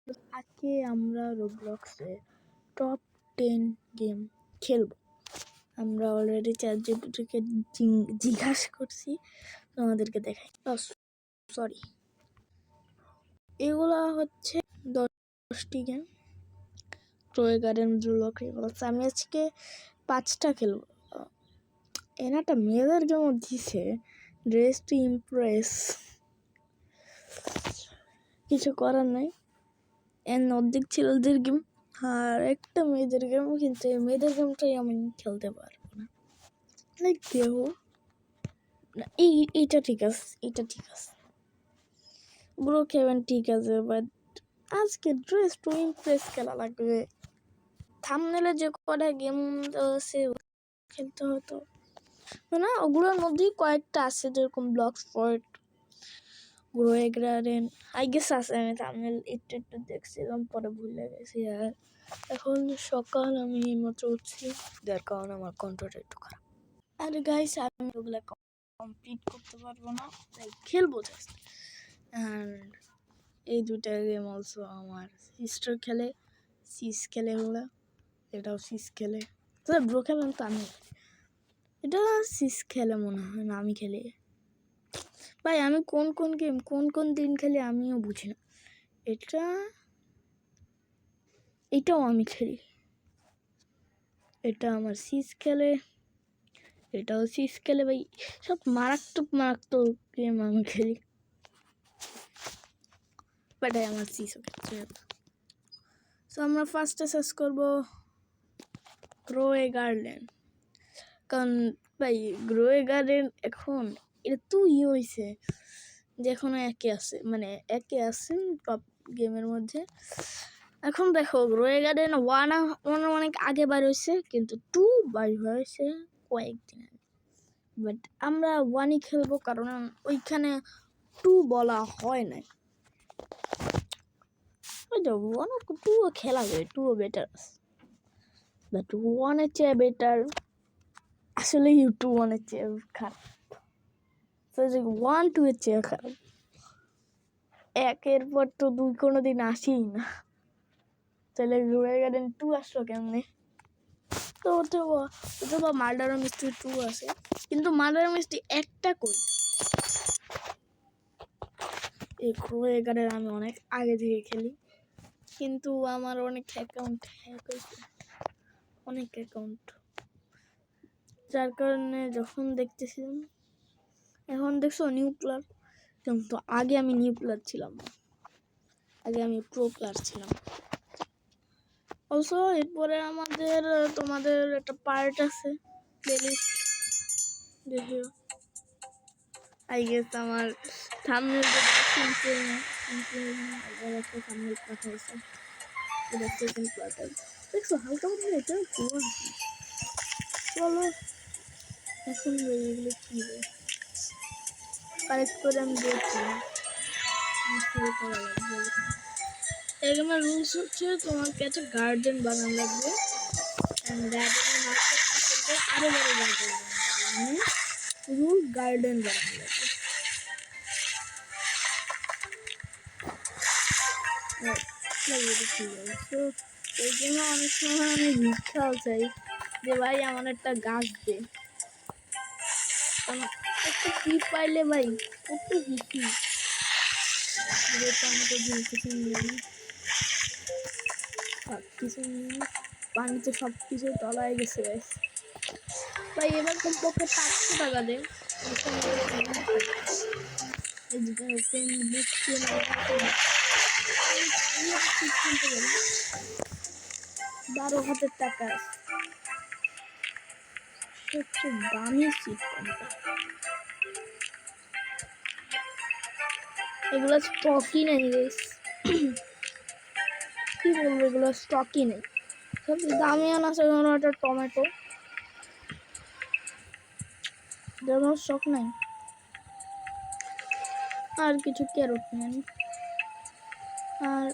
আজকে আমরা রোবলক্সে top 10 game খেলবো। আমরা অলরেডি চ্যাটজিপিটিকে জিজ্ঞাসা করছি, তোমাদেরকে দেখাই। সরি, এগুলা হচ্ছে 10টি game. Toy garden, block reveals. আমি আজকে 5টা খেলবো। এনাটা মেয়েদের গেমও দিছে, ড্রেস টু ইমপ্রেস। কিছু করার নাই, এর অর্ধেক ছিল ওদের গেম আর একটা মেয়েদের গেম, কিন্তু এই মেয়েদের গেমটাই আমি খেলতে পারবো না। লাইক দেখো না, এইটা ঠিক আছে, এটা ঠিক আছে, ব্রো খেবেন ঠিক আছে, বাট আজকে ড্রেস টু ইমপ্রেস খেলা লাগবে। থাম্বনেলে যে কটা গেম সে খেলতে হতো না, ওগুলোর মধ্যেই কয়েকটা আছে, যেরকম ব্লক স্পট, গ্রোয়ে গার্ডেন, আই গেস আছে। আমি থাম্বনেল একটু দেখছিলাম, পরে ভুলে গেছি। আর এখন সকাল, আমি এইমাত্র উঠছি, যার কারণে আমার কন্ট্রোলটা একটু খারাপ। আর গাইস, আমি ওগুলো কমপ্লিট করতে পারবো না, তাই খেলবো জাস্ট। অ্যান্ড এই দুটা গেম অলসো আমার সিস্টার খেলে, সিস খেলে, ওগুলো এটাও সিস খেলে। তো ব্রো খেলেন তো আমি, এটা সিস খেলে মনে হয় না, আমি খেলি। ভাই আমি কোন কোন গেম কোন দিন খেলি আমিও বুঝি না। এটাও আমি খেলি, এটা আমার সিস খেলে, এটাও সিস খেলে। ভাই সব মারাত্মক গেম আমি খেলি, বাট আমার সিসও খেলছে। সো আমরা ফার্স্টে সার্চ করবো গ্রোয়ে গার্ডেন, কারণ ভাই গ্রোয়ে গার্ডেন এখন এটা তো হয়েছে যে এখনো একে আছে টপ গেমের মধ্যে। এখন দেখো গ্রোয়ে গার্ডেন ওয়ান অনেক আগে বার হয়েছে, কিন্তু 2 বার হয়েছে কয়েকদিন আগে। বাট আমরা 1ই খেলবো, কারণ ওইখানে 2 বলা হয় নাই। ওই যে 1-2 খেলা যায়, 2 বেটার আছে, বাট 1-এর চেয়ে বেটার আসলে 1-এর চেয়ে খারাপ। 1-2-এর চেয়ে খারাপ, একের পর তো 2 কোনোদিন আসেই না, তাহলে গ্রোয়ে গার্ডেন 2 আসলো কেমনে? তো ওটা মার্ডার মিস্ট্রি 2 আছে, কিন্তু মার্ডার মিস্ট্রি একটা করি। এই গ্রোয়ে গার্ডেন আমি অনেক আগে থেকে খেলি, কিন্তু আমার অনেক অ্যাকাউন্ট হ্যাক হয়েছে, অনেক অ্যাকাউন্ট, যার কারণে যখন দেখতেছিলাম, এখন দেখছো নিউ প্লেয়ার, কিন্তু আগে আমি নিউ প্লেয়ার ছিলাম, আগে আমি প্রো প্লেয়ার ছিলাম। অলসো এরপরে তোমাদের একটা পার্ট আছে, প্লেলিস্ট দেখিও। আই গেস আমার থাম্বনেল সিম্পল না, আবার একটা থাম্বনেল পাঠাইছে, এটা সেকেন্ড পার্ট। দেখছো হালকা মতো এটা চলো এখন এগুলো কি কালেক্ট করে আমি দেখছি। এখানে রুলস হচ্ছে তোমাকে একটা গার্ডেন বানানো লাগবে, গার্ডেনের মাঝখানে আরো বড় গার্ডেন বানানো লাগবে, রুল গার্ডেন বানানো লাগবে। তো এই জন্য অনেক সময় আমি ভিক্ষাও চাই যে ভাই আমার একটা গাছ দে, একটা কি পাইলে ভাই কত বিক্রি, আমাকে কিছু নিয়ে সব কিছু নিয়ে পানিতে সব কিছু তলায় গেছে ভাই। এবার কমপক্ষে 500 টাকা দেয়, 12,000 টাকা সবচেয়ে দামি সিট কোনটা? এগুলো স্টকই নেই গাইস, কি বলবো, এগুলো স্টকই নেই। সবচেয়ে দামি আছে একটা টমেটো, যেন স্টক নাই। আর কিছু ক্যারট নেন, আর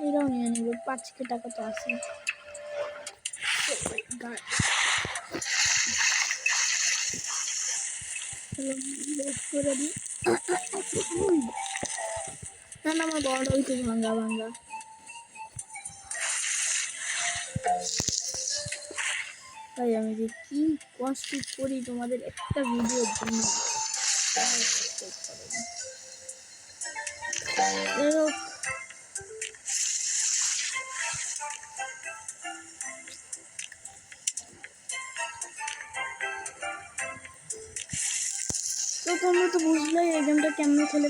এরাও নিয়ে নিব, 5K টাকা তো আছে। না আমার বড় হইতে ভাঙ্গা, তাই আমি যে কি কষ্ট করি তোমাদের একটা ভিডিওর জন্য। যাই হোক, তো তোমরা তো বুঝলে এই গেমটা কেমন খেলে,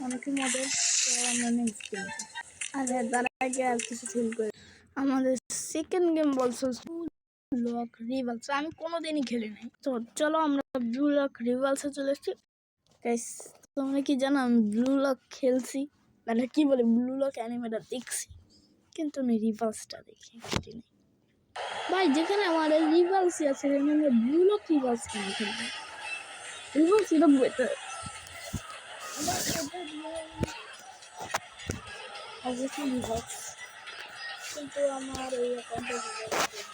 অনেকই মজার। তো আমরা নেক্সট গেম, আর হ্যাঁ তার আগে আর কিছু ফিল করে আমাদের সেকেন্ড গেম বলছো ব্লু লক রিভালস। আমি কোনোদিনই খেলি নাই, তো চলো আমরা ব্লু লক রিভালসে চলে এসেছি। গাইস তোমরা কি জানো আমি ব্লু লক খেলছি, মানে কি বলে ব্লু লক অ্যানিমেটা দেখছি, কিন্তু আমি রিভালসটা দেখি খেলি নাই। ভাই যেখানে আমার রিভালসই আছে সেখানে ব্লু লক রিভালস কেন খেলবো? রিভালস এটা বেটার। অবশ্যই রিভালস, কিন্তু আমার এই অ্যাকাউন্টে ভালো লাগে।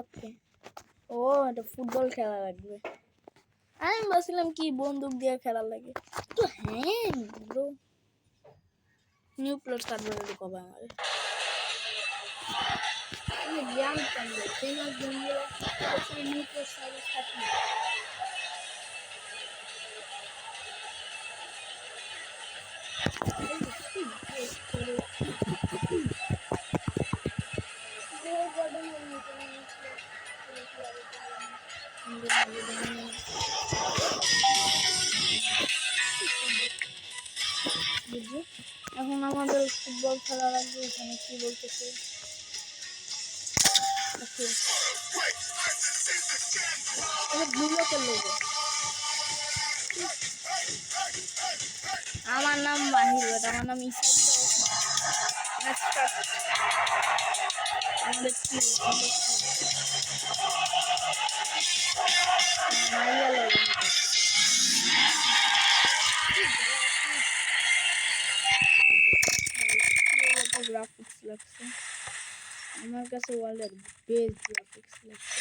ওকে, ও এটা ফুটবল খেলা লাগবে। আমি ভাবছিলাম কি বন্দুক দিয়ে খেলা লাগে। তো হ্যাঁ ব্রো, নিউ প্লেট সার্ভারে ঢুকাবে আমাদের। আমি জানতাম না ফেমাস গেমগুলো নিউ প্লেট সার্ভার থাকে। এখন আমাদের ফুটবল খেলা লাগবে। এখানে কি বলতেছে? আমার নাম মাহির, আমার নাম ইসাই। আমাদের গ্রাফিক্স লাগছে আমার কাছে, ওয়ার্ল্ডের বেস্ট গ্রাফিক্স লাগছে।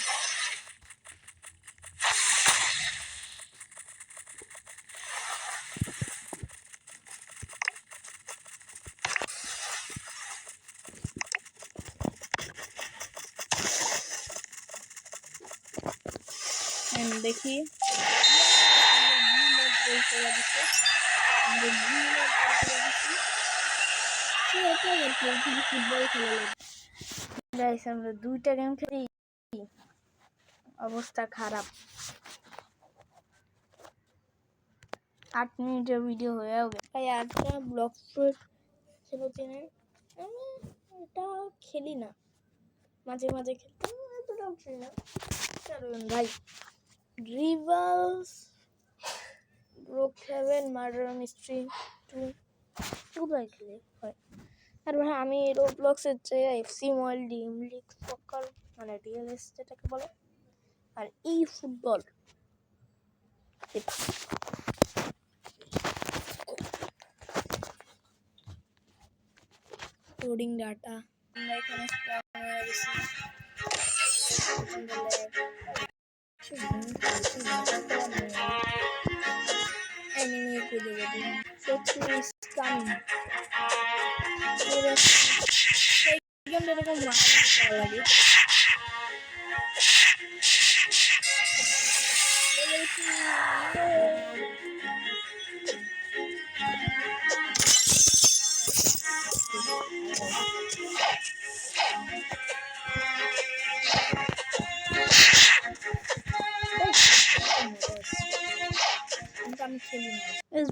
দেখি ফুটবল খেলা আমরা 2টা গেম খেলি, অবস্থা খারাপ। 8 মিনিটের ভিডিও হয়েও গেছে। তাই 8টা ব্লক ফ্রুট খেলো চেনে, আমি এটা খেলি না, মাঝে মাঝে খেলতে, এতটাও খেলি না। কারণ ভাই রিভালস, ব্রোকহেভেন, মার্ডার মিস্ট্রি 2 এগুলোই খেলে হয়। আর ভাই আমি রোবলক্সের চেয়ে এফসি মোবাইল, ড্রিম লিগ সকার মানে ডিএলএস যেটাকে বলে, আর এই ফুটবল লোডিং ডাটা আমরা এখানে enemy খুঁজে বের শত্রু is coming। এই গেমটা এরকম ভালো লাগে।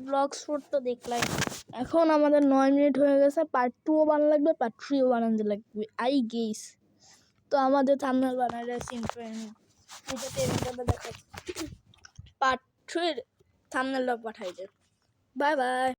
ব্লগসফোর্ড দেখলাম। এখন আমাদের 9 মিনিট হয়ে গেছে, পার্ট 2 ও বানানো লাগবে, পার্ট 3 ও বানাতে লাগবে আই গেস। তো আমাদের থাম্বনেল বানালে দেখাচ্ছি, পার্ট 3 থাম্বনেলটা পাঠাই দে। Bye bye.